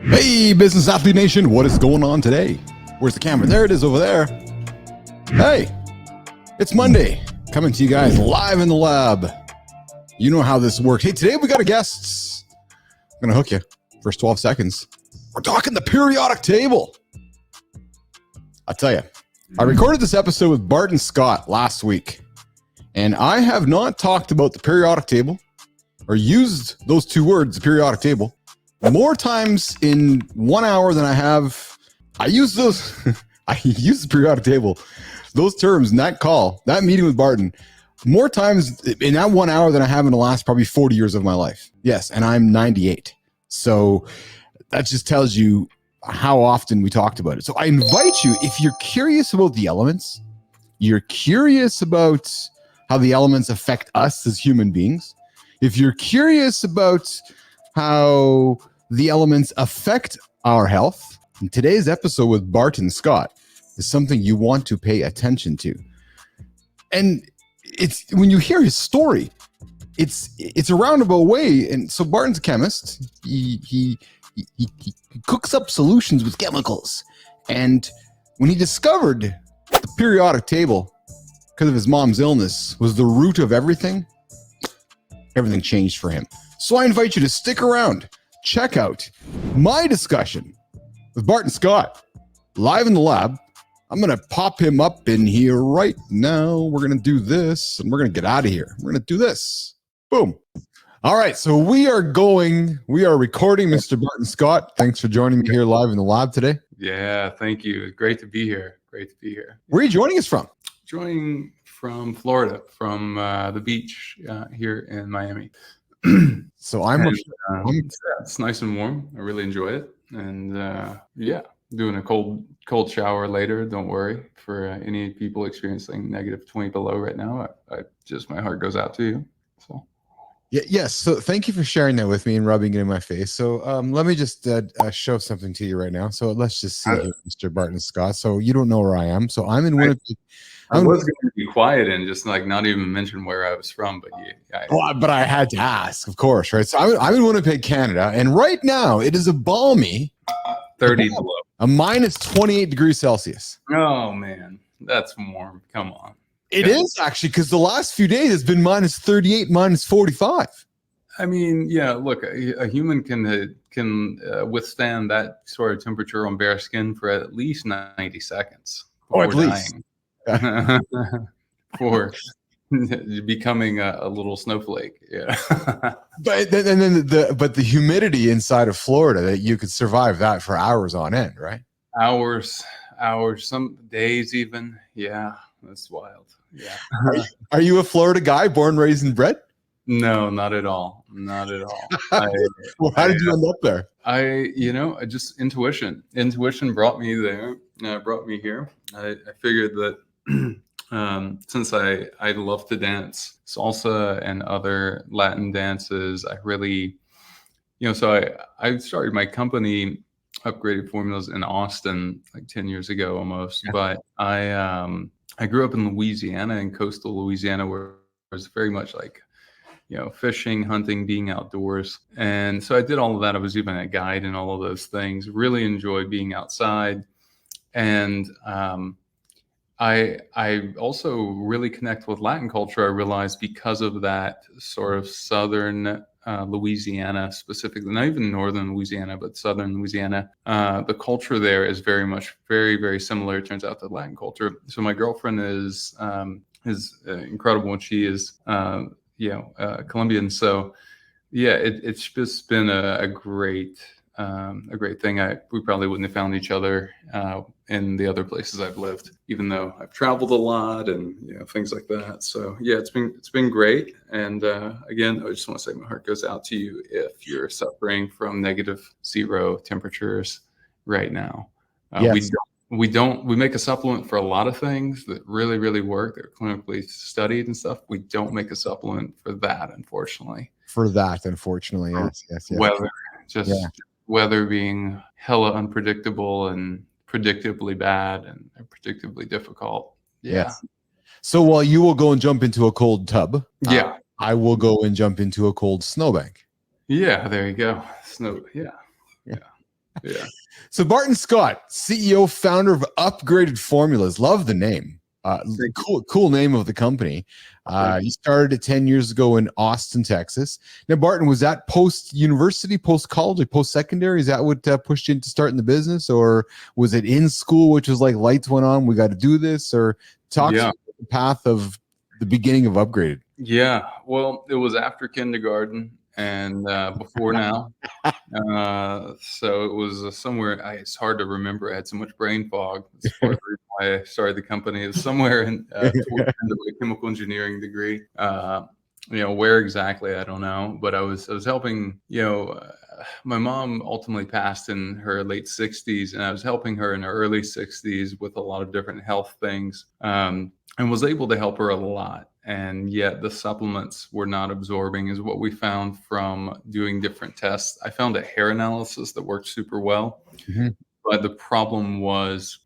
Hey, Business Athlete Nation, what is going on today? Where's the camera? There it is over there. Hey, it's Monday, coming to you guys live in the lab. You know how this works. Hey, today we got a guest. I'm going to hook you. First 12 seconds. We're talking the periodic table. I'll tell you, I recorded this episode with Barton Scott last week, and I have not talked about the periodic table or used those two words, the periodic table, more times in 1 hour than I have. I use those. I use the periodic table, those terms in that call, that meeting with Barton, more times in that 1 hour than I have in the last probably 40 years of my life. Yes, and I'm 98. So that just tells you how often we talked about it. So I invite you, if you're curious about the elements, you're curious about how the elements affect us as human beings, if you're curious about how the elements affect our health, today's episode with Barton Scott is something you want to pay attention to. And it's when you hear his story, it's a roundabout way. And so Barton's a chemist. He cooks up solutions with chemicals. And when he discovered the periodic table, because of his mom's illness, was the root of everything, everything changed for him. So I invite you to stick around, check out my discussion with Barton Scott live in the lab. I'm going to pop him up in here right now. We're going to do this and we're going to get out of here. We're going to do this. Boom. All right. So we are recording Mr. Barton Scott. Thanks for joining me here live in the lab today. Yeah, thank you. Great to be here. Where are you joining us from? Joining from Florida, from the beach here in Miami. So it's nice and warm. I really enjoy it. And doing a cold shower later. Don't worry for any people experiencing -20 below right now. My heart goes out to you. So. Yes. So thank you for sharing that with me and rubbing it in my face. So let me just show something to you right now. So let's just see here, Mr. Barton Scott. So you don't know where I am. So I'm in Winnipeg. I was going to be quiet and just not even mention where I was from, but but I had to ask, of course, right? So I'm in Winnipeg, Canada, and right now it is a balmy 30 below, a -28 degrees Celsius. Oh man, that's warm. Come on. It is actually, because the last few days it's been -38, -45. I mean, yeah. Look, a human can withstand that sort of temperature on bare skin for at least 90 seconds. At least. For becoming a little snowflake. Yeah. But the humidity inside of Florida, that you could survive that for hours on end, right? Hours, some days even. Yeah, that's wild. Yeah. Are you a Florida guy, born, raised, and bred? No, not at all. Well, how did you end up there? I just intuition brought me there, brought me here. I figured that since I love to dance salsa and other Latin dances, I really, so I started my company, Upgraded Formulas, in Austin 10 years ago almost. Yeah. But I grew up in Louisiana, in coastal Louisiana, where it was very much fishing, hunting, being outdoors. And so I did all of that. I was even a guide and all of those things. Really enjoyed being outside. And I also really connect with Latin culture, I realized, because of that sort of southern Louisiana, specifically, not even northern Louisiana, but southern Louisiana. The culture there is very much very, very similar, it turns out, to Latin culture. So my girlfriend is incredible, and she is Colombian. So yeah, it's just been a great thing. We probably wouldn't have found each other in the other places I've lived, even though I've traveled a lot and things like that. So yeah, it's been great. And again, I just want to say my heart goes out to you if you're suffering from -0 temperatures right now. Yes. We make a supplement for a lot of things that really, really work. They're clinically studied and stuff. We don't make a supplement for that, unfortunately. Yes. Weather being hella unpredictable and predictably bad and predictably difficult. Yeah. Yes. So while you will go and jump into a cold tub, I will go and jump into a cold snowbank. Yeah, there you go. Snow. Yeah. Yeah. So Barton Scott, CEO, founder of Upgraded Formulas. Love the name. Cool name of the company. You started it 10 years ago in Austin, Texas. Now, Barton, was that post-university, post-college, like post-secondary? Is that what pushed you into starting the business? Or was it in school, which was like lights went on, we got to do this? Or talk to me about the path of the beginning of Upgraded. Yeah. Well, it was after kindergarten and before now. So it was somewhere, it's hard to remember. I had so much brain fog. That's part of the reason why I started the company. It was somewhere in towards the end of my chemical engineering degree. Where exactly, I don't know, but I was helping, my mom ultimately passed in her late 60s, and I was helping her in her early 60s with a lot of different health things, and was able to help her a lot. And yet the supplements were not absorbing, is what we found from doing different tests. I found a hair analysis that worked super well, but the problem was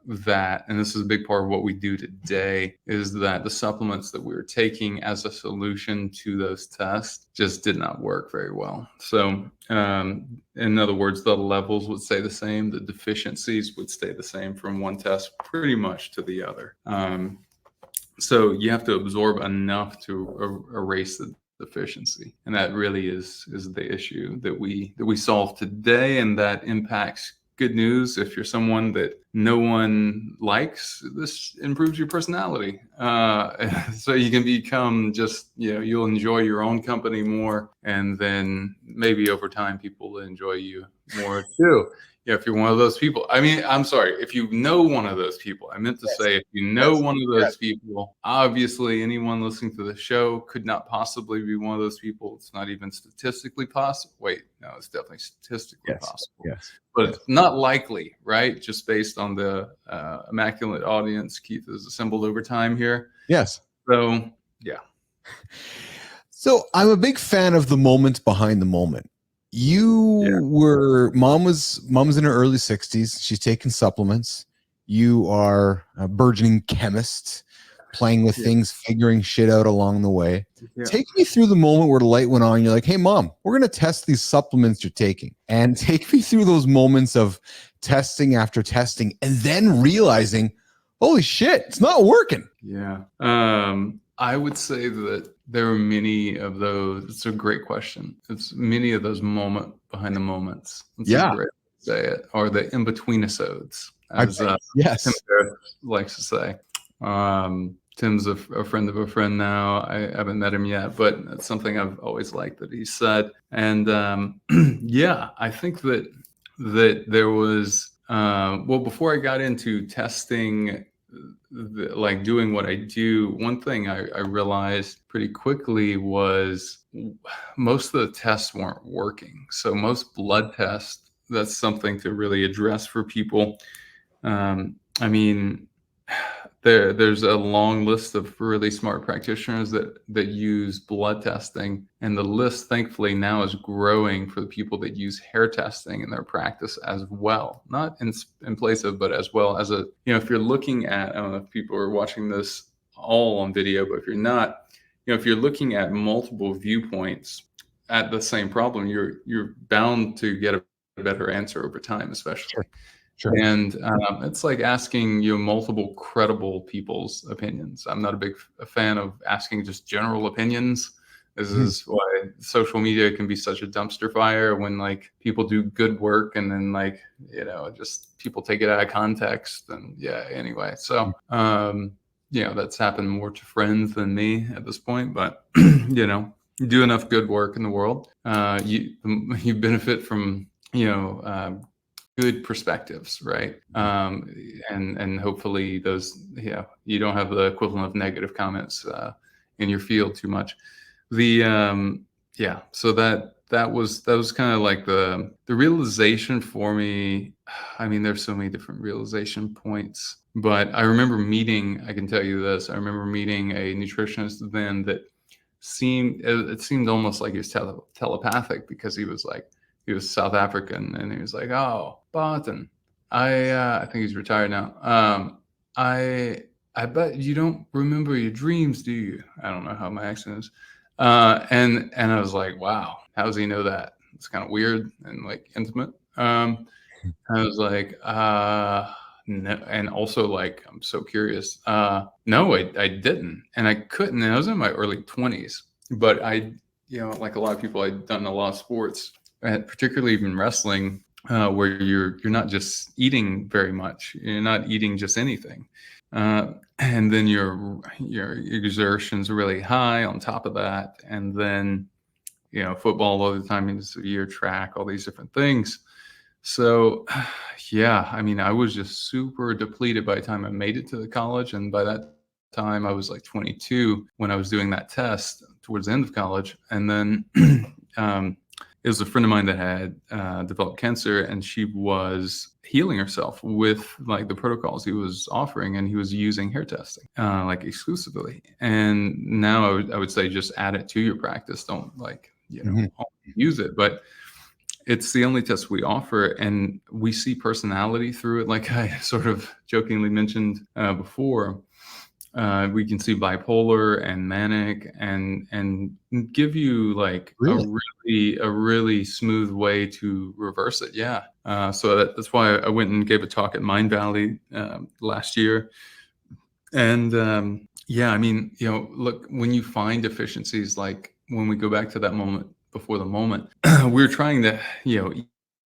that, and this is a big part of what we do today, is that the supplements that we were taking as a solution to those tests just did not work very well. So in other words, the levels would stay the same, the deficiencies would stay the same from one test pretty much to the other. So you have to absorb enough to erase the deficiency, and that really is the issue that we solve today, and that impacts. Good news, if you're someone that no one likes, this improves your personality. So you can become just, you'll enjoy your own company more, and then maybe over time people will enjoy you more too. Yeah, if you're one of those people. I mean, I'm sorry, if you know one of those people. I meant to say, if you know one of those people, obviously anyone listening to the show could not possibly be one of those people. It's not even statistically possible. Wait, no, it's definitely statistically possible. Yes. But it's not likely, right? Just based on the immaculate audience Keith has assembled over time here. Yes. So, yeah. So I'm a big fan of the moments behind the moment. Mom's in her early 60s. She's taking supplements. You are a burgeoning chemist, playing with things, figuring shit out along the way. Yeah. Take me through the moment where the light went on. You're like, hey, Mom, we're going to test these supplements you're taking. And take me through those moments of testing after testing and then realizing, holy shit, it's not working. Yeah. I would say that there are many of those. It's a great question. It's many of those behind the moments. It's a great way to say it, or the in-between episodes, as yes. Tim likes to say. Tim's a friend of a friend now. I haven't met him yet, but it's something I've always liked that he said. And yeah, I think that there was, well, before I got into testing, like doing what I do, one thing I realized pretty quickly was most of the tests weren't working. So most blood tests, that's something to really address for people. I mean, there's a long list of really smart practitioners that use blood testing, and the list thankfully now is growing for the people that use hair testing in their practice as well, not in place of, but as well as if you're looking at, I don't know if people are watching this all on video, but if you're not, if you're looking at multiple viewpoints at the same problem, you're bound to get a better answer over time, especially. Sure. And it's like asking multiple credible people's opinions. I'm not a big fan of asking just general opinions. This is why social media can be such a dumpster fire, when like people do good work and then like, just people take it out of context. And anyway. So, that's happened more to friends than me at this point, but you do enough good work in the world. You benefit from, good perspectives, right? And hopefully those, you don't have the equivalent of negative comments in your field too much. So that was kind of like the realization for me. I mean, there's so many different realization points, but I remember I can tell you this, I remember meeting a nutritionist then that seemed almost like he was telepathic, because he was South African, and he was like, "Oh, Barton, I think he's retired now. I bet you don't remember your dreams, do you?" I don't know how my accent is. And I was like, "Wow, how does he know that?" It's kind of weird and like intimate. I was like, no. And also, like, I'm so curious. No, I didn't. And I couldn't. And I was in my early 20s. But like a lot of people, I'd done a lot of sports, particularly even wrestling, where you're not just eating very much. You're not eating just anything. And then your exertion's really high on top of that. And then, football all the time, your track, all these different things. So, yeah, I mean, I was just super depleted by the time I made it to the college. And by that time, I was like 22 when I was doing that test towards the end of college. And then it was a friend of mine that had developed cancer, and she was healing herself with like the protocols he was offering, and he was using hair testing like exclusively. And now I would say just add it to your practice. Don't use it, but it's the only test we offer, and we see personality through it. Like I sort of jokingly mentioned before, we can see bipolar and manic, and give you like a really smooth way to reverse it. Yeah. So that's why I went and gave a talk at Mind Valley last year. And yeah, I mean, look, when you find deficiencies, like when we go back to that moment before the moment, we're trying to,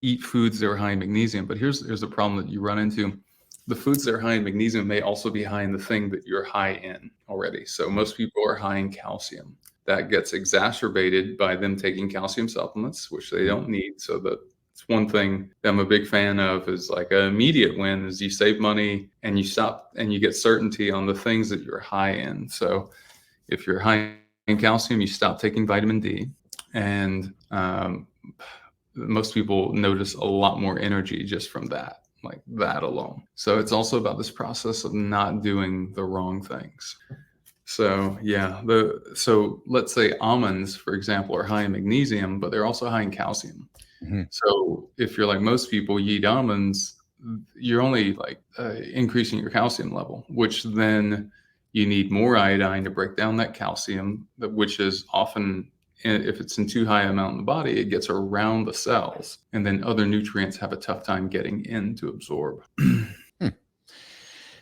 eat foods that are high in magnesium. But here's a problem that you run into. The foods that are high in magnesium may also be high in the thing that you're high in already. So most people are high in calcium. That gets exacerbated by them taking calcium supplements, which they don't need. So it's one thing that I'm a big fan of is like an immediate win is you save money and you stop and you get certainty on the things that you're high in. So if you're high in calcium, you stop taking vitamin D. And most people notice a lot more energy just from that, like that alone. So it's also about this process of not doing the wrong things. So yeah, so let's say almonds, for example, are high in magnesium, but they're also high in calcium. So if you're like most people, you eat almonds, you're only like increasing your calcium level, which then you need more iodine to break down that calcium, which is often, if it's in too high amount in the body, it gets around the cells, and then other nutrients have a tough time getting in to absorb.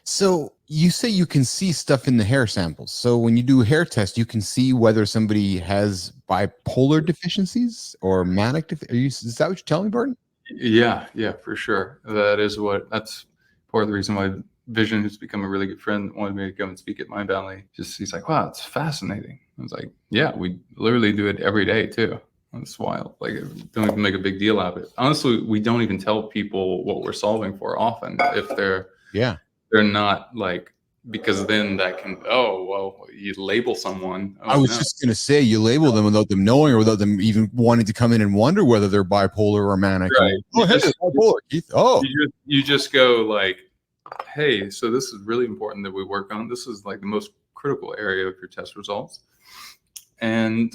So you say you can see stuff in the hair samples. So when you do a hair test, you can see whether somebody has bipolar deficiencies or manic. Is that what you're telling me, Barton? Yeah, for sure. That's part of the reason why Vision, who's become a really good friend, wanted me to go and speak at Mind Valley. He's like, wow, it's fascinating. I was like, yeah, we literally do it every day too. It's wild. Like, don't even make a big deal out of it. Honestly, we don't even tell people what we're solving for often if they're not like, because then that can, you label someone. I was just going to say, you label them without them knowing or without them even wanting to come in and wonder whether they're bipolar or manic. Right. Bipolar, Keith. Oh, you just go like, hey, so this is really important that we work on. This is like the most critical area of your test results. And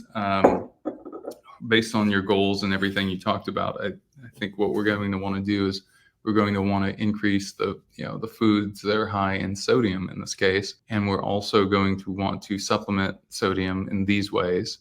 based on your goals and everything you talked about, I think what we're going to want to do is we're going to want to increase the foods that are high in sodium in this case. And we're also going to want to supplement sodium in these ways.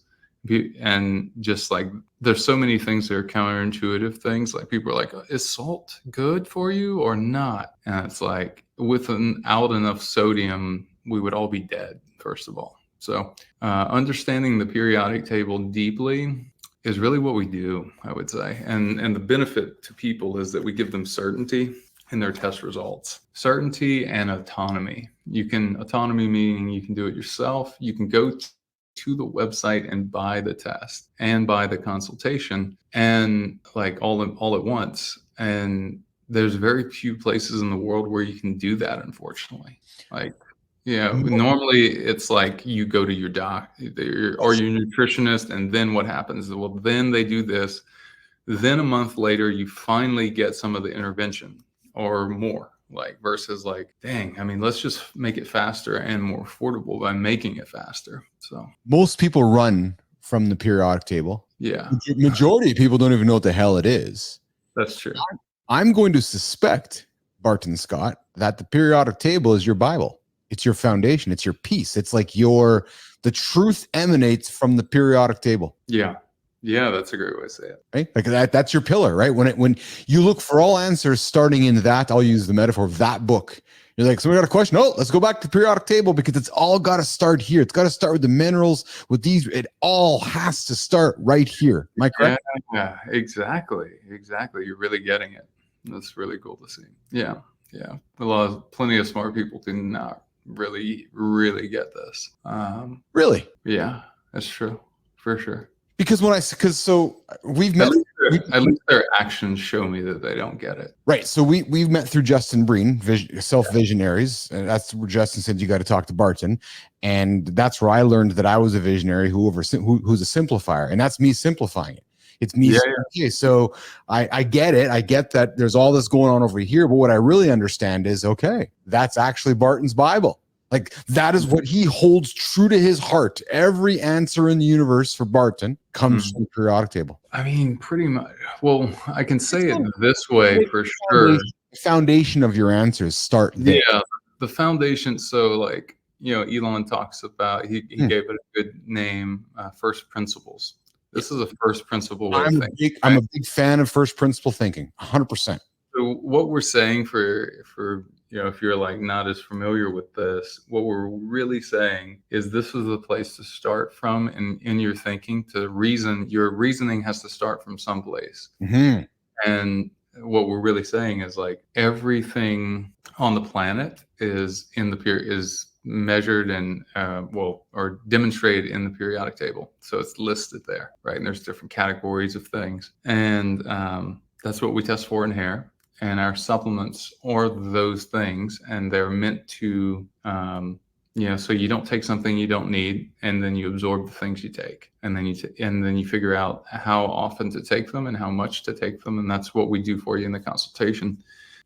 And just like, there's so many things that are counterintuitive things. Like people are like, is salt good for you or not? And it's like, without enough sodium, we would all be dead, first of all. So understanding the periodic table deeply is really what we do, I would say. And the benefit to people is that we give them certainty in their test results. Certainty and autonomy. Autonomy meaning you can do it yourself. You can go to the website and buy the test and buy the consultation, and like all at once. And there's very few places in the world where you can do that, unfortunately. Like, normally it's like you go to your doc or your nutritionist, and then what happens? Well, then they do this. Then a month later, you finally get some of the intervention or more. Like, versus like, dang, I mean, let's just make it faster and more affordable by making it faster. So most people run from the periodic table. Yeah. Majority of people don't even know what the hell it is. That's true. I'm going to suspect, Barton Scott, that the periodic table is your Bible. It's your foundation. It's your peace. It's like the truth emanates from the periodic table. Yeah. Yeah, that's a great way to say it. Right? Like that's your pillar, right? When you look for all answers starting in that, I'll use the metaphor of that book. You're like, so we got a question. Oh, let's go back to the periodic table because it's all got to start here. It's got to start with the minerals, with these. It all has to start right here. Am I correct? Yeah, exactly. You're really getting it. That's really cool to see. Yeah. Plenty of smart people do not really get this. Really? Yeah, that's true for sure. Because so we've met. At least their actions show me that they don't get it. Right. So we've met through Justin Breen, Self Visionaries. And that's where Justin said you got to talk to Barton. And that's where I learned that I was a visionary who's a simplifier. And that's me simplifying it. It's me saying, okay, so I get it. I get that there's all this going on over here. But what I really understand is, okay, that's actually Barton's Bible. Like that is what he holds true to his heart. Every answer in the universe for Barton comes from the periodic table. I mean, pretty much. Well, I can say it this way for sure. The foundation of your answers start there. Yeah, the foundation. So like, Elon talks about, he gave it a good name, first principles. This is a first principle way of thinking. I'm a big fan of first principle thinking, 100%. So what we're saying for if you're like not as familiar with this, what we're really saying is this is the place to start from in your thinking. To reason, your reasoning has to start from someplace. And what we're really saying is like everything on the planet is measured and or demonstrated in the periodic table. So it's listed there, right? And there's different categories of things, and that's what we test for in hair. And our supplements are those things, and they're meant to, so you don't take something you don't need, and then you absorb the things you take, and then you figure out how often to take them and how much to take them, and that's what we do for you in the consultation.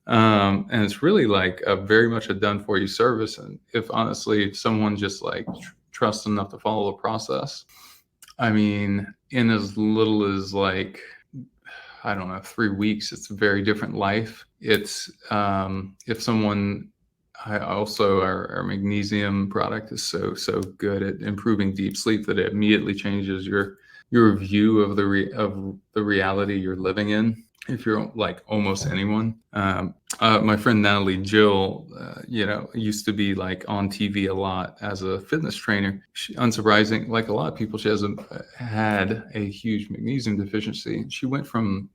And it's really like very much a done for you service. And if someone just like trusts enough to follow the process, I mean, in as little as like, I don't know, 3 weeks, it's a very different life. It's if someone, our magnesium product is so good at improving deep sleep that it immediately changes your view of the reality you're living in. If you're like almost anyone, my friend Natalie Jill, used to be like on TV a lot as a fitness trainer. Unsurprising, like a lot of people, she had a huge magnesium deficiency. She went from,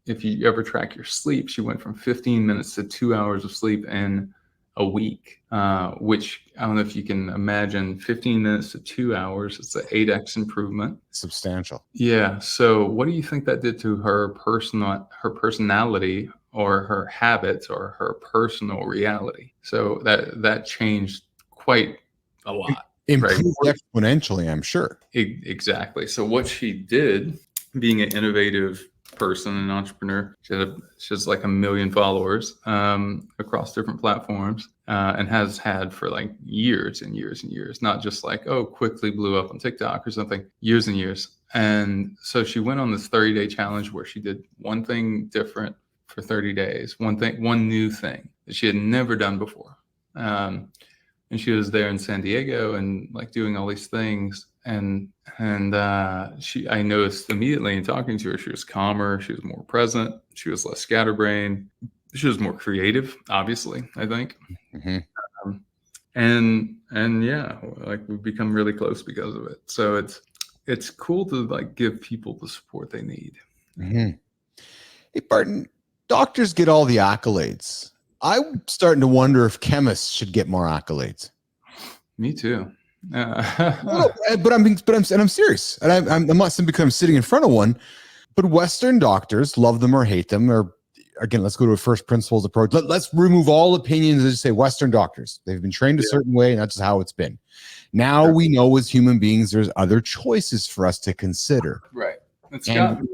if you ever track your sleep, she went from 15 minutes to 2 hours of sleep in a week, which I don't know if you can imagine 15 minutes to 2 hours. It's an 8x improvement. Substantial. Yeah. So what do you think that did to her personality or her habits or her personal reality? So that changed quite a lot. Improved exponentially, I'm sure. Exactly. So what she did, being an innovative person, an entrepreneur, she has like 1 million followers across different platforms, and has had for like years and years and years, not just like, quickly blew up on TikTok or something, years and years. And so she went on this 30-day challenge where she did one thing different for 30 days, one new thing that she had never done before. And she was there in San Diego and like doing all these things. And I noticed immediately in talking to her, she was calmer, she was more present, she was less scatterbrained, she was more creative, obviously, I think. Mm-hmm. And yeah, like we've become really close because of it. So it's cool to like give people the support they need. Mm-hmm. Hey, Barton, doctors get all the accolades. I'm starting to wonder if chemists should get more accolades. Me too. But I'm serious, and I'm not simply because I'm sitting in front of one. But Western doctors, love them or hate them, or again, let's go to a first principles approach. Let's remove all opinions and just say Western doctors. They've been trained a certain way, and that's just how it's been. Now we know as human beings, there's other choices for us to consider. Right. And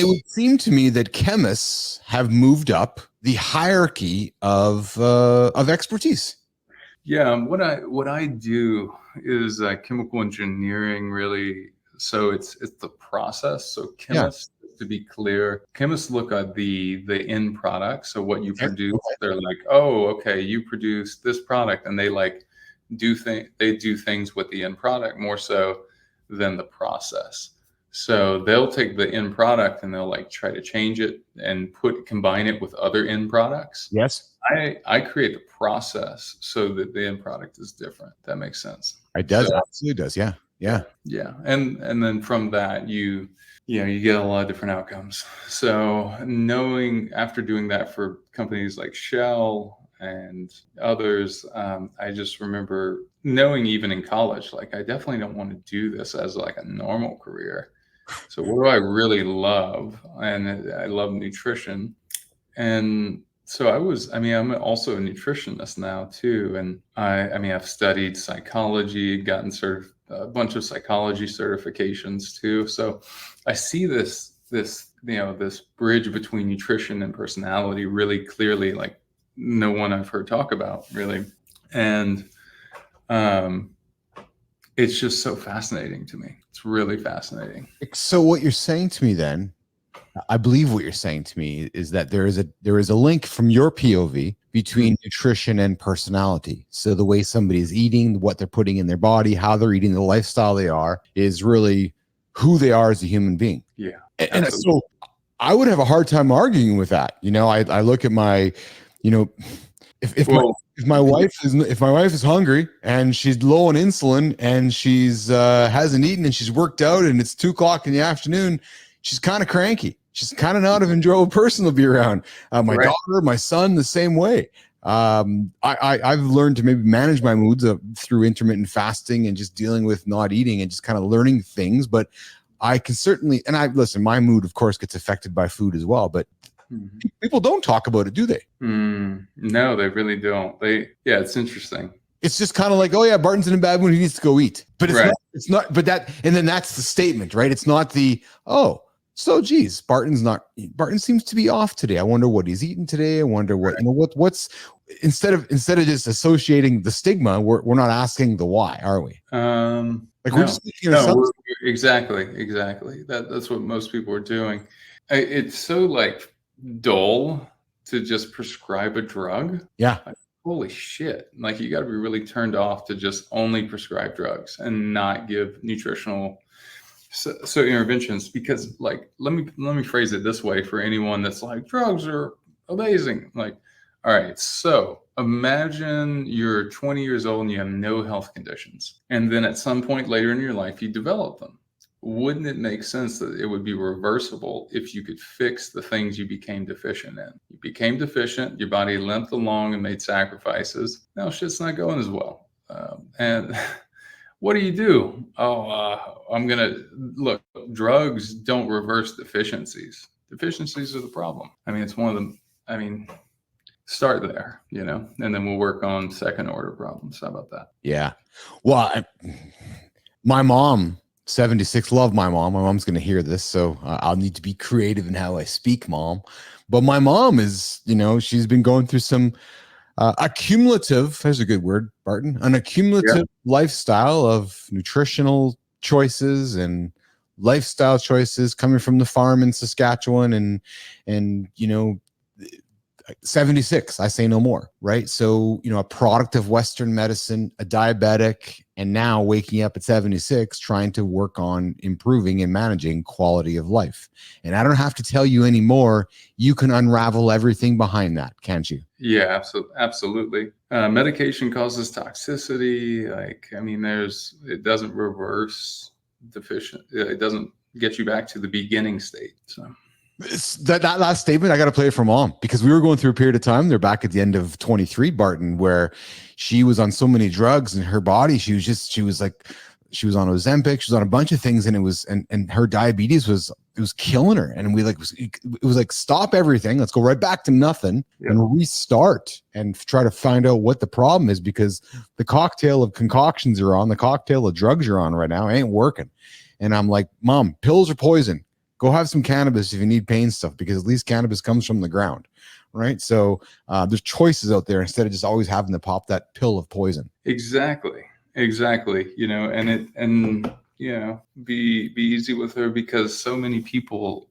it would seem to me that chemists have moved up the hierarchy of expertise. Yeah, what I do is chemical engineering, really. So it's the process. So chemists, to be clear, chemists look at the end product. So what you produce, they're like, oh, okay, you produce this product, and they like do things with the end product more so than the process. So they'll take the end product and they'll like try to change it and combine it with other end products. Yes. I create the process so that the end product is different. That makes sense. It does. Absolutely does. Yeah. Yeah. Yeah. And then from that, you get a lot of different outcomes. So knowing, after doing that for companies like Shell and others, I just remember knowing even in college, like I definitely don't want to do this as like a normal career. So what do I really love? And I love nutrition. And so I'm also a nutritionist now too. And I've studied psychology, gotten a bunch of psychology certifications too. So I see this bridge between nutrition and personality really clearly, like no one I've heard talk about really. And it's just so fascinating to me. It's really fascinating. So what you're saying to me then, I believe what you're saying to me is that there is a link from your POV between nutrition and personality. So the way somebody is eating, what they're putting in their body, how they're eating, the lifestyle they are, is really who they are as a human being. Yeah. And so I would have a hard time arguing with that. I look at my, if my wife is hungry and she's low on insulin and she's hasn't eaten and she's worked out and it's 2:00 in the afternoon, she's kind of cranky. She's kind of not an enjoyable person to be around. My daughter, my son, the same way. I've learned to maybe manage my moods through intermittent fasting and just dealing with not eating and just kind of learning things. But I can certainly, listen, my mood, of course, gets affected by food as well. But people don't talk about it, do they? No, they really don't. It's interesting. It's just kind of like, oh yeah, Barton's in a bad mood, he needs to go eat. But it's not, but then that's the statement, right? It's not geez, Barton seems to be off today. I wonder what he's eating today. I wonder what's instead of just associating the stigma, we're not asking the why, are we? We're just exactly. That's what most people are doing. It's so like dull to just prescribe a drug. Yeah. Like, holy shit. Like you got to be really turned off to just only prescribe drugs and not give nutritional so interventions, because like, let me phrase it this way for anyone that's like, drugs are amazing. Like, all right, so imagine you're 20 years old and you have no health conditions. And then at some point later in your life, you develop them. Wouldn't it make sense that it would be reversible if you could fix the things you became deficient in? You became deficient, your body limped along and made sacrifices. Now shit's not going as well. And what do? I'm going to look, drugs don't reverse deficiencies. Deficiencies are the problem. It's one of them. Start there, and then we'll work on second order problems. How about that? Yeah. Well, my mom, 76, love my mom. My mom's going to hear this, so I'll need to be creative in how I speak, Mom. But my mom is, she's been going through some accumulative, there's a good word, Barton, an accumulative lifestyle of nutritional choices and lifestyle choices coming from the farm in Saskatchewan and 76, I say no more, right? So, a product of Western medicine, a diabetic, and now waking up at 76, trying to work on improving and managing quality of life. And I don't have to tell you anymore. You can unravel everything behind that, can't you? Yeah, absolutely. Medication causes toxicity. It doesn't reverse it doesn't get you back to the beginning state. So that last statement, I got to play it for Mom, because we were going through a period of time there back at the end of 23, Barton, where she was on so many drugs in her body. She was on Ozempic. She was on a bunch of things, and it was, and her diabetes was killing her. And it was like, stop everything. Let's go right back to nothing and restart and try to find out what the problem is, because the cocktail of concoctions you're on, the cocktail of drugs you're on right now ain't working. And I'm like, Mom, pills are poison. Go have some cannabis if you need pain stuff, because at least cannabis comes from the ground, right? So there's choices out there instead of just always having to pop that pill of poison. Exactly. Be easy with her, because so many people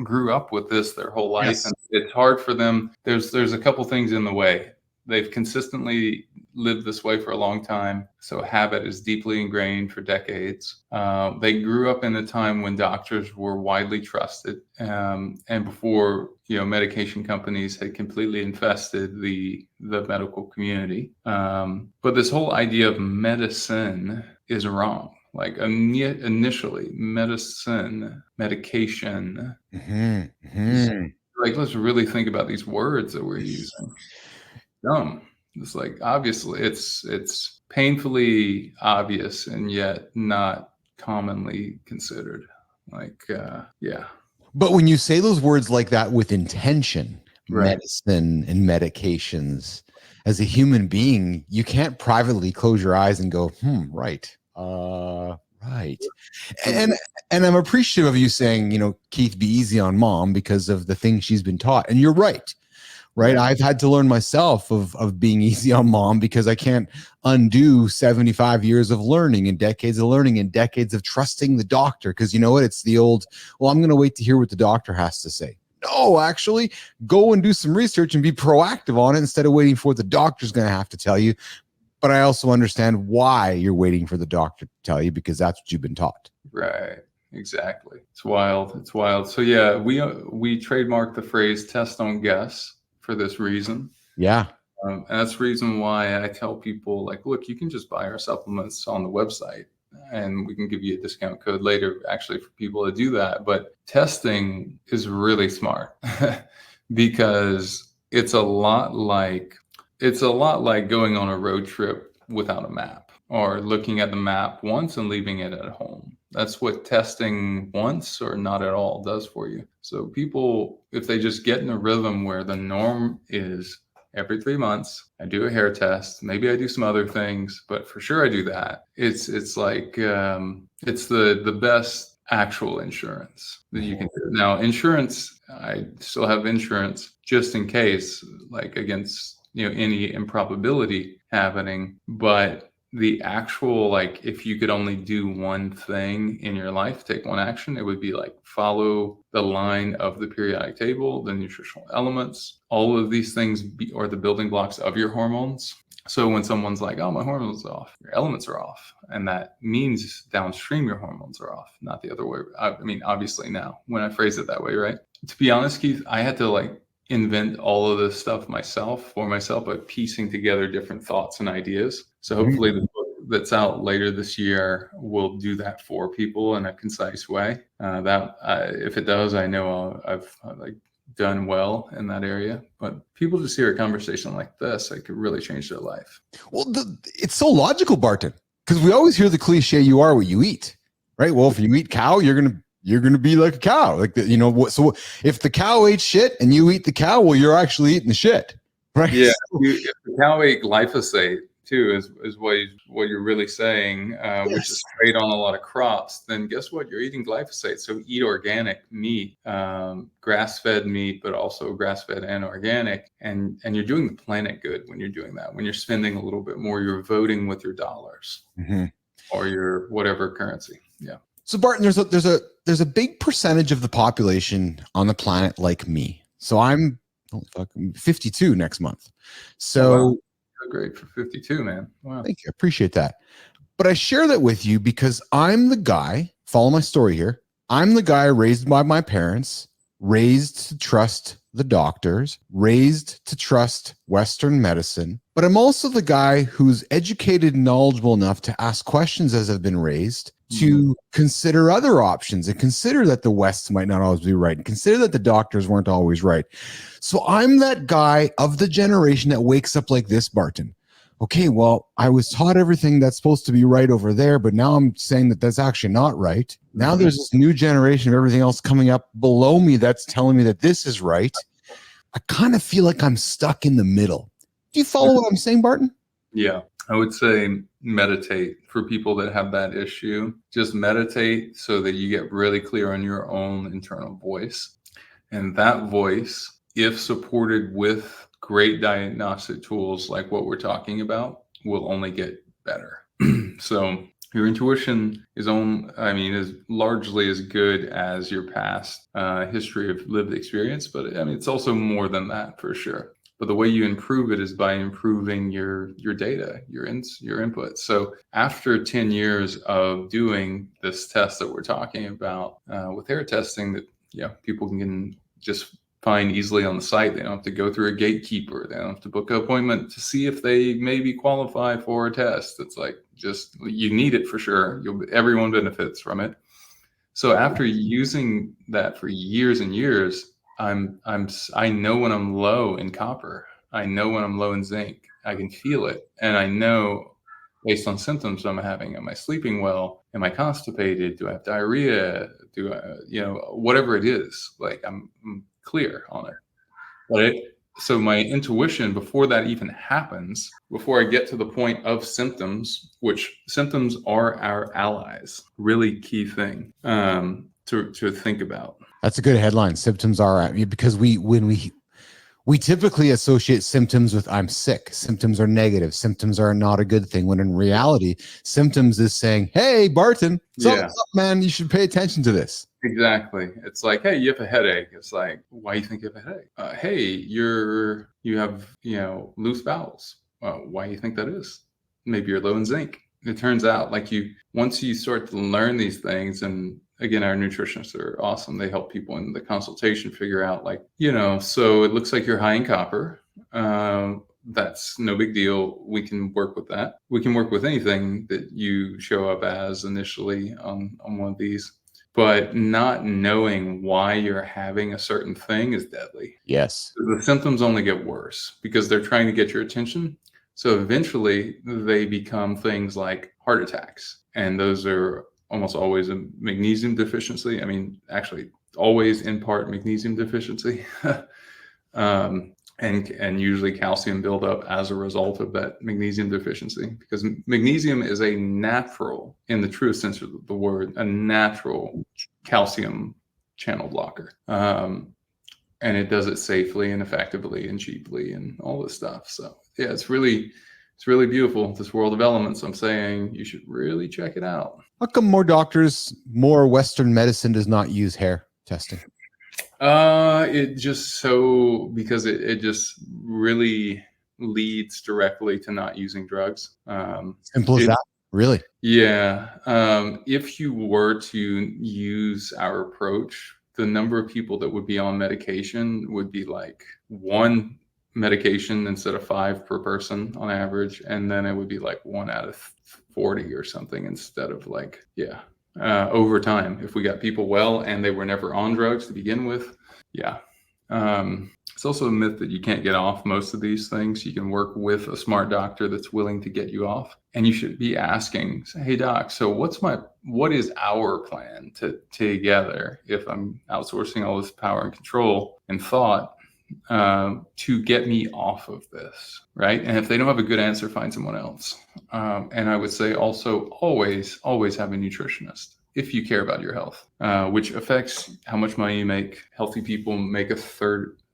grew up with this their whole life. Yes. And it's hard for them. There's a couple things in the way. They've consistently lived this way for a long time. So habit is deeply ingrained for decades. They grew up in a time when doctors were widely trusted, and before medication companies had completely infested the medical community. But this whole idea of medicine is wrong. Like initially, medication. Like, let's really think about these words that we're using. Dumb. It's like, obviously, it's painfully obvious and yet not commonly considered. Like, yeah. But when you say those words like that with intention, Right. medicine and medications, as a human being, you can't privately close your eyes and go, right. Right. And I'm appreciative of you saying, Keith, be easy on mom because of the things she's been taught. And you're right. Right. Yeah. I've had to learn myself of being easy on mom because I can't undo 75 years of learning and decades of learning and decades of trusting the doctor. Because you know what? It's the old, well, I'm going to wait to hear what the doctor has to say. No, actually, go and do some research and be proactive on it instead of waiting for what the doctor's going to have to tell you. But I also understand why you're waiting for the doctor to tell you, because that's what you've been taught. Right. Exactly. It's wild. It's wild. So yeah, we trademarked the phrase "test, don't guess" for this reason. Yeah. And that's the reason why I tell people, like, look, you can just buy our supplements on the website and we can give you a discount code later, actually, for people to do that. But testing is really smart because it's a lot like going on a road trip without a map, or looking at the map once and leaving it at home. That's what testing once or not at all does for you. So people, if they just get in a rhythm where the norm is every 3 months, I do a hair test, maybe I do some other things, but for sure I do that. It's like, it's the best actual insurance that you can do. Now, insurance, I still have insurance just in case, like against, any improbability happening, but the actual, like, if you could only do one thing in your life, take one action, it would be like follow the line of the periodic table, the nutritional elements, all of these things are the building blocks of your hormones. So when someone's like, oh, my hormones are off, your elements are off. And that means downstream, your hormones are off, not the other way. I mean, obviously now when I phrase it that way, right? To be honest, Keith, I had to invent all of this stuff for myself by piecing together different thoughts and ideas. So hopefully the book that's out later this year will do that for people in a concise way. If it does, I know I've done well in that area. But people just hear a conversation like this, it could really change their life. Well, it's so logical, Barton, because we always hear the cliche, you are what you eat, right? Well, if you eat cow, you're going to be like a cow. So if the cow ate shit and you eat the cow, well, you're actually eating the shit, right? Yeah. If the cow ate glyphosate too, is what you're really saying, Yes. Which is sprayed on a lot of crops, then guess what? You're eating glyphosate. So eat organic meat, grass-fed meat, but also grass-fed and organic. And you're doing the planet good when you're doing that. When you're spending a little bit more, you're voting with your dollars or your whatever currency. Yeah. So Barton, there's a big percentage of the population on the planet like me. So I'm 52 next month. So wow. Great for 52, man. Wow. Thank you. I appreciate that. But I share that with you because I'm the guy, follow my story here. I'm the guy raised by my parents, raised to trust the doctors, raised to trust Western medicine. But I'm also the guy who's educated and knowledgeable enough to ask questions as have been raised, to consider other options and consider that the West might not always be right and consider that the doctors weren't always right. So I'm that guy of the generation that wakes up like this, Barton. Okay, well, I was taught everything that's supposed to be right over there, but now I'm saying that that's actually not right. Now there's this new generation of everything else coming up below me that's telling me that this is right. I kind of feel like I'm stuck in the middle. Do you follow what I'm saying, Barton? Yeah, I would say meditate for people that have that issue. Just meditate so that you get really clear on your own internal voice. And that voice, if supported with great diagnostic tools like what we're talking about, will only get better. So your intuition is largely as good as your past history of lived experience, but it's also more than that for sure. But the way you improve it is by improving your data, your input. So after 10 years of doing this test that we're talking about with hair testing, that people can just find easily on the site. They don't have to go through a gatekeeper. They don't have to book an appointment to see if they maybe qualify for a test. It's like, just, you need it for sure. Everyone benefits from it. So after using that for years and years, I know when I'm low in copper. I know when I'm low in zinc. I can feel it, and I know based on symptoms I'm having. Am I sleeping well? Am I constipated? Do I have diarrhea? Do I, whatever it is, like I'm clear on it. Right. So my intuition, before that even happens, before I get to the point of symptoms, which symptoms are our allies, really key thing to think about. That's a good headline. Symptoms are, because we typically associate symptoms with I'm sick. Symptoms are negative. Symptoms are not a good thing. When in reality, symptoms is saying, hey, Barton, something's up, man. You should pay attention to this. Exactly. It's like, hey, you have a headache. It's like, why do you think you have a headache? Hey, you have loose bowels. Why do you think that is? Maybe you're low in zinc. It turns out, like, once you start to learn these things, and again, our nutritionists are awesome. They help people in the consultation figure out, like, so it looks like you're high in copper. That's no big deal. We can work with that. We can work with anything that you show up as initially on one of these. But not knowing why you're having a certain thing is deadly. Yes. The symptoms only get worse because they're trying to get your attention. So eventually they become things like heart attacks. And those are almost always a magnesium deficiency. I mean, actually always in part magnesium deficiency. And usually calcium buildup as a result of that magnesium deficiency, because magnesium is a natural, in the truest sense of the word, a natural calcium channel blocker. And it does it safely and effectively and cheaply and all this stuff. So yeah, it's really beautiful, this world of elements. I'm saying you should really check it out. How come more Western medicine does not use hair testing? Because it just really leads directly to not using drugs. Simple as that, really? Yeah. If you were to use our approach, the number of people that would be on medication would be like 1 medication instead of 5 per person on average. And then it would be like 1 out of 40 or something instead of like, over time, if we got people well and they were never on drugs to begin with. It's also a myth that you can't get off most of these things. You can work with a smart doctor that's willing to get you off, and you should be asking, hey doc, so what is our plan together if I'm outsourcing all this power and control and thought to get me off of this, right? And if they don't have a good answer, find someone else. And I would say also always have a nutritionist if you care about your health, which affects how much money you make. Healthy people make about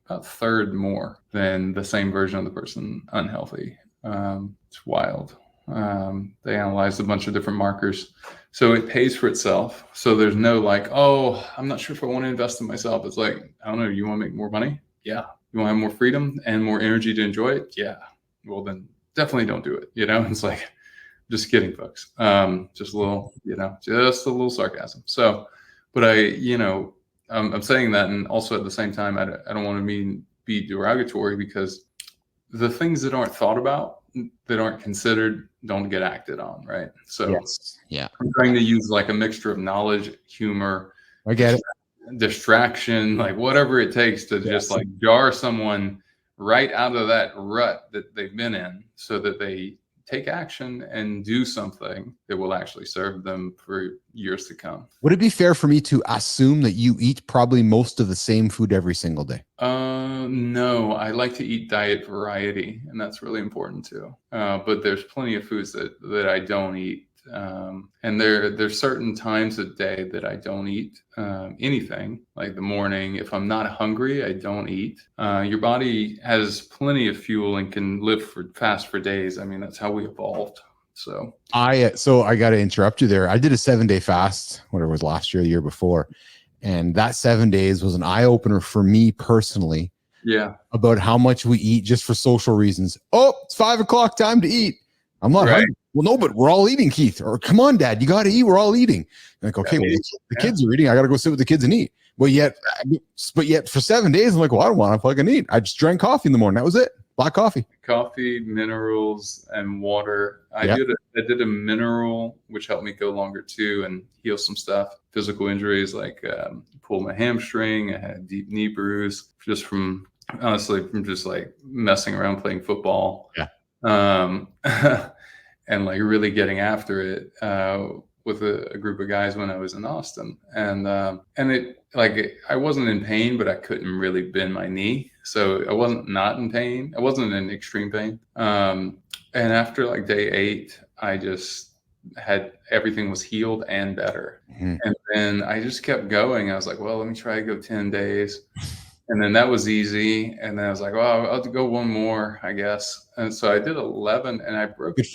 a third more than the same version of the person unhealthy. It's wild. They analyzed a bunch of different markers. So it pays for itself. So there's no like, oh, I'm not sure if I want to invest in myself. It's like, I don't know, you want to make more money? Yeah. You want to have more freedom and more energy to enjoy it? Yeah. Well, then definitely don't do it. It's like, just kidding, folks. Just a little sarcasm. So, but I'm saying that, and also at the same time, I don't want to be derogatory, because the things that aren't thought about, that aren't considered, don't get acted on, right? So yes. Yeah. I'm trying to use like a mixture of knowledge, humor, I get it, distraction, like whatever it takes to just like jar someone right out of that rut that they've been in, so that they take action and do something that will actually serve them for years to come. Would it be fair for me to assume that you eat probably most of the same food every single day? No, I like to eat diet variety, and that's really important too. But there's plenty of foods that I don't eat. And there's certain times of day that I don't eat anything, like the morning. If I'm not hungry, I don't eat. Your body has plenty of fuel and can live fast for days. I mean, that's how we evolved. So I got to interrupt you there. I did a 7-day fast, whatever it was, last year, the year before. And that 7 days was an eye opener for me personally. Yeah. about how much we eat just for social reasons. Oh, it's 5 o'clock, time to eat. I'm not hungry. Well, no, but we're all eating, Keith. Or come on, Dad, you got to eat. We're all eating. I'm like, okay, well, the kids are eating. I got to go sit with the kids and eat. But yet for 7 days, I'm like, well, I don't want to fucking eat. I just drank coffee in the morning. That was it. Black coffee. Coffee, minerals, and water. I did a mineral, which helped me go longer too and heal some stuff. Physical injuries like pulled my hamstring. I had a deep knee bruise just from just like messing around playing football. Yeah. And like really getting after it with a group of guys when I was in Austin. And it like I wasn't in pain, but I couldn't really bend my knee. So I wasn't not in pain. I wasn't in extreme pain. And after like day 8, I just had everything was healed and better. Mm-hmm. And then I just kept going. I was like, well, let me try to go 10 days. And then that was easy. And then I was like, well, I'll go one more, I guess. And so I did 11 and I broke it.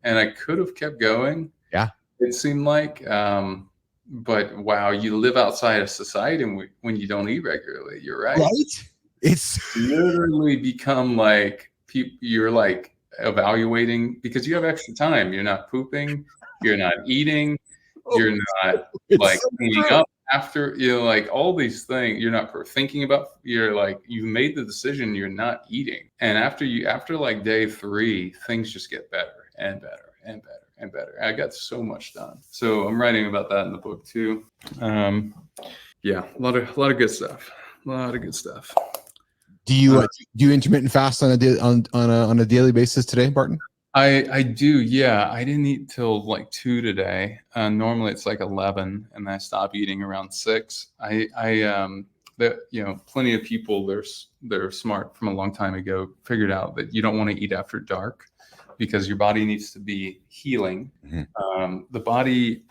And I could have kept going. Yeah. It seemed like, but wow, you live outside of society when you don't eat regularly. You're right. Right. It's literally become like you're like evaluating because you have extra time. You're not pooping. You're not eating. You're not like cleaning up after, like all these things. You're not thinking about, you're like, you've made the decision. You're not eating. And after like day 3, things just get better and better and better and better. I got so much done. So I'm writing about that in the book too. Yeah, a lot of good stuff. A lot of good stuff. Do you intermittent fast on a daily basis today, Barton? I do. Yeah, I didn't eat till like 2 today. Normally it's like 11, and I stop eating around 6. Plenty of people they're smart from a long time ago figured out that you don't want to eat after dark because your body needs to be healing. Mm-hmm. The body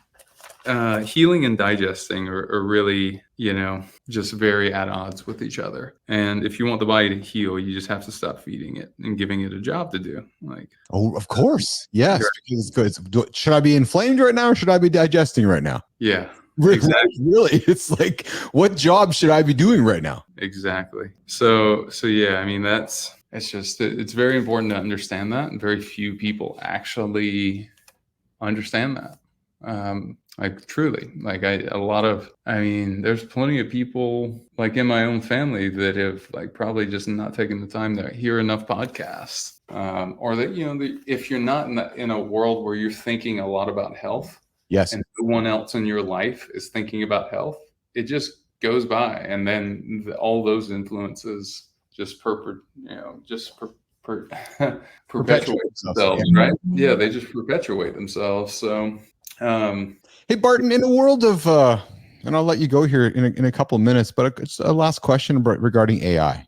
healing and digesting are really, just very at odds with each other. And if you want the body to heal, you just have to stop feeding it and giving it a job to do. Like, oh, of course, yes. Because it's good. Should I be inflamed right now, or should I be digesting right now? Yeah, exactly. Really, it's like, what job should I be doing right now? Exactly. So yeah. I mean, it's very important to understand that, and very few people actually understand that. Like truly, like there's plenty of people like in my own family that have like probably just not taken the time to hear enough podcasts, or that, if you're not in a world where you're thinking a lot about health, yes, and no one else in your life is thinking about health, it just goes by. And then all those influences just perpetuate themselves, right? Yeah, they just perpetuate themselves. So, hey, Barton, in a world of, and I'll let you go here in a couple of minutes, but it's a last question regarding AI.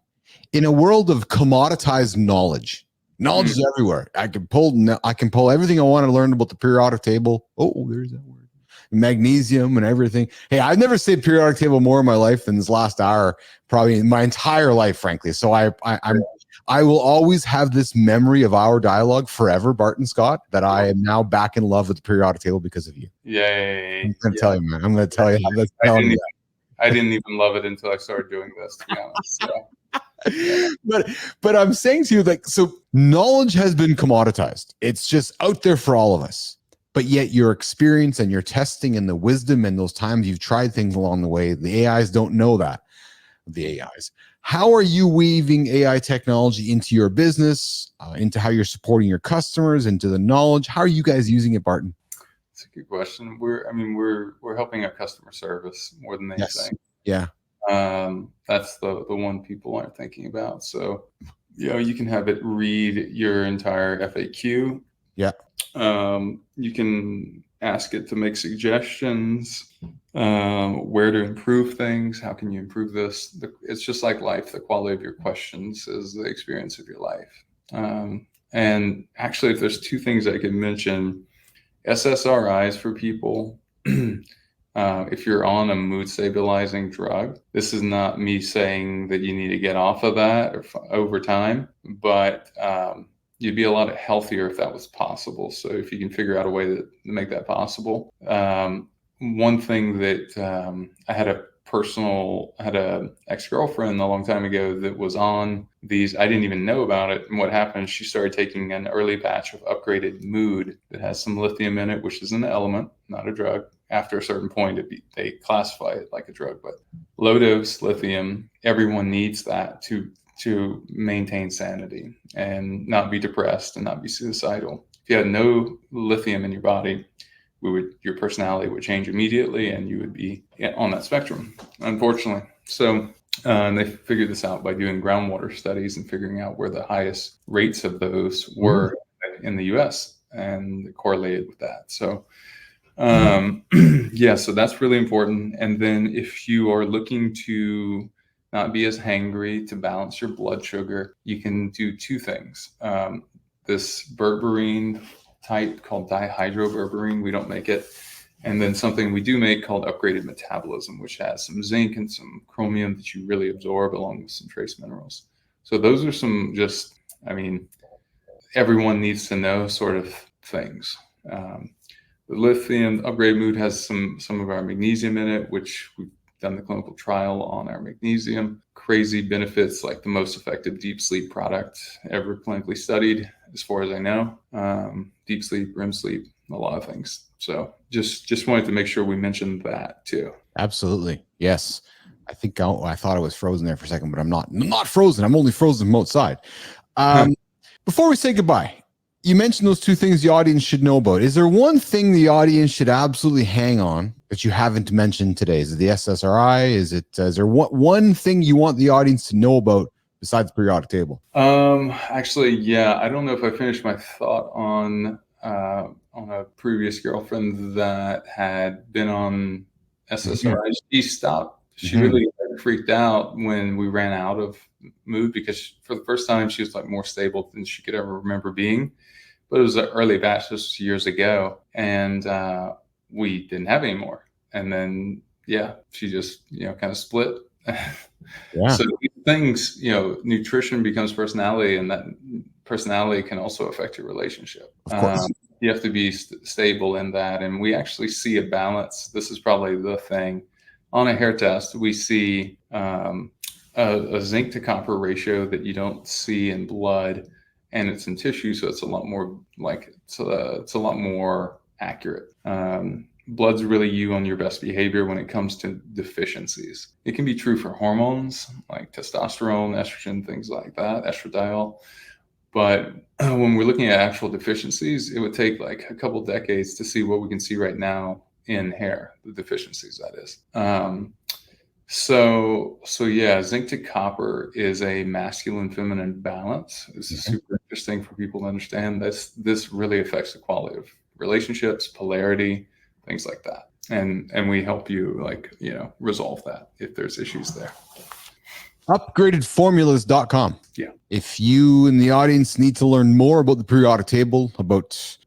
In a world of commoditized knowledge is everywhere. I can pull everything I want to learn about the periodic table. Oh, there's that word. Magnesium and everything. Hey, I've never said periodic table more in my life than this last hour, probably in my entire life, frankly. So I will always have this memory of our dialogue forever, Barton Scott, that I am now back in love with the periodic table because of you. Yay. I'm going to tell you, man. I'm going to tell you. I didn't even love it until I started doing this, to be honest. So. But I'm saying to you, like, so knowledge has been commoditized. It's just out there for all of us. But yet your experience and your testing and the wisdom and those times you've tried things along the way, the AIs don't know that. The AIs. How are you weaving AI technology into your business, into how you're supporting your customers, into the knowledge? How are you guys using it, Barton? That's a good question. We're helping our customer service more than anything. Yeah. That's the one people aren't thinking about. So, you can have it read your entire FAQ. Yeah. You can ask it to make suggestions, where to improve things. How can you improve this? It's just like life. The quality of your questions is the experience of your life. And actually, if there's 2 things I can mention, SSRIs for people. If you're on a mood stabilizing drug, this is not me saying that you need to get off of that over time, but you'd be a lot healthier if that was possible. So if you can figure out a way to make that possible. One thing that I had a had a ex-girlfriend a long time ago that was on these. I didn't even know about it. And what happened, she started taking an early batch of upgraded mood that has some lithium in it, which is an element, not a drug. After a certain point, they classify it like a drug, but low dose lithium, everyone needs that to maintain sanity and not be depressed and not be suicidal. If you had no lithium in your body, your personality would change immediately and you would be on that spectrum, unfortunately. So they figured this out by doing groundwater studies and figuring out where the highest rates of those were in the US and correlated with that. So yeah, so that's really important. And then if you are looking to not be as hangry, to balance your blood sugar, you can do two things. This berberine type called dihydroberberine, we don't make it. And then something we do make called upgraded metabolism, which has some zinc and some chromium that you really absorb along with some trace minerals. So those are some everyone needs to know sort of things. The lithium upgrade mood has some of our magnesium in it, which we've done the clinical trial on our magnesium. Crazy benefits, like the most effective deep sleep product ever clinically studied, as far as I know. Deep sleep, REM sleep, a lot of things. So just wanted to make sure we mentioned that too. Absolutely. Yes. I think I thought I was frozen there for a second, but I'm not. I'm not frozen. I'm only frozen from outside. Before we say goodbye, you mentioned those two things the audience should know about. Is there one thing the audience should absolutely hang on that you haven't mentioned today? Is it the SSRI? Is there one thing you want the audience to know about besides the periodic table? Actually, yeah, I don't know if I finished my thought on a previous girlfriend that had been on SSRI. She stopped. She really freaked out when we ran out of mood, because for the first time she was like more stable than she could ever remember being. But it was an early batch, this was years ago, and we didn't have any more. And then, yeah, she just, kind of split. Yeah. So these things, nutrition becomes personality, and that personality can also affect your relationship. Of course. You have to be stable in that. And we actually see a balance. This is probably the thing. On a hair test, we see a zinc to copper ratio that you don't see in blood, and it's in tissue, so it's a lot more it's a lot more accurate. Blood's really you on your best behavior when it comes to deficiencies. It can be true for hormones like testosterone, estrogen, things like that, estradiol. But when we're looking at actual deficiencies, it would take like a couple decades to see what we can see right now in hair, the deficiencies, that is. So yeah, zinc to copper is a masculine-feminine balance. This is super interesting for people to understand. This really affects the quality of relationships, polarity, things like that. And we help you resolve that if there's issues there. Upgradedformulas.com. Yeah. If you in the audience need to learn more about the periodic table, about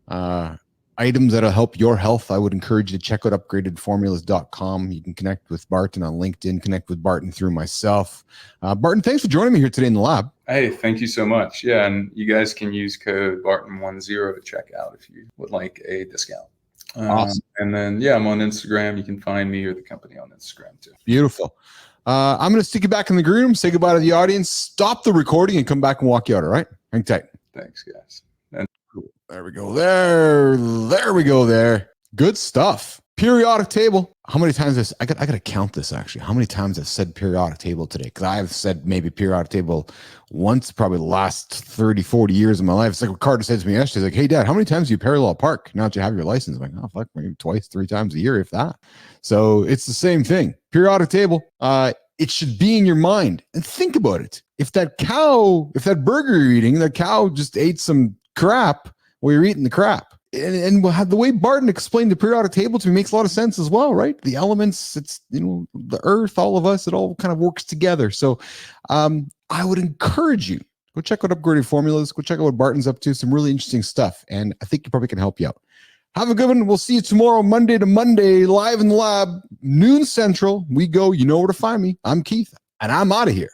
items that'll help your health, I would encourage you to check out upgradedformulas.com. You can connect with Barton on LinkedIn, connect with Barton through myself. Barton, thanks for joining me here today in the lab. Hey, thank you so much. Yeah, and you guys can use code Barton10 to check out if you would like a discount. Awesome. And then, yeah, I'm on Instagram. You can find me or the company on Instagram too. Beautiful. I'm going to stick you back in the green room, say goodbye to the audience, stop the recording, and come back and walk you out, all right? Hang tight. Thanks, guys. There we go. There we go there. Good stuff. Periodic table. How many times I got to count this actually. How many times I've said periodic table today? Because I've said maybe periodic table once, probably the last 30, 40 years of my life. It's like what Carter said to me yesterday. He's like, hey, Dad, how many times do you parallel park now that you have your license? I'm like, oh, fuck, maybe twice, 3 times a year, if that. So it's the same thing. Periodic table. It should be in your mind. And think about it. If that burger you're eating, that cow just ate some crap while you're eating the crap. And the way Barton explained the periodic table to me makes a lot of sense as well, right? The elements, it's, the earth, all of us, it all kind of works together. So I would encourage you, go check out Upgraded Formulas, go check out what Barton's up to, some really interesting stuff. And I think you probably can help you out. Have a good one. We'll see you tomorrow, Monday to Monday, live in the lab, noon Central. We go, you know where to find me. I'm Keith, and I'm out of here.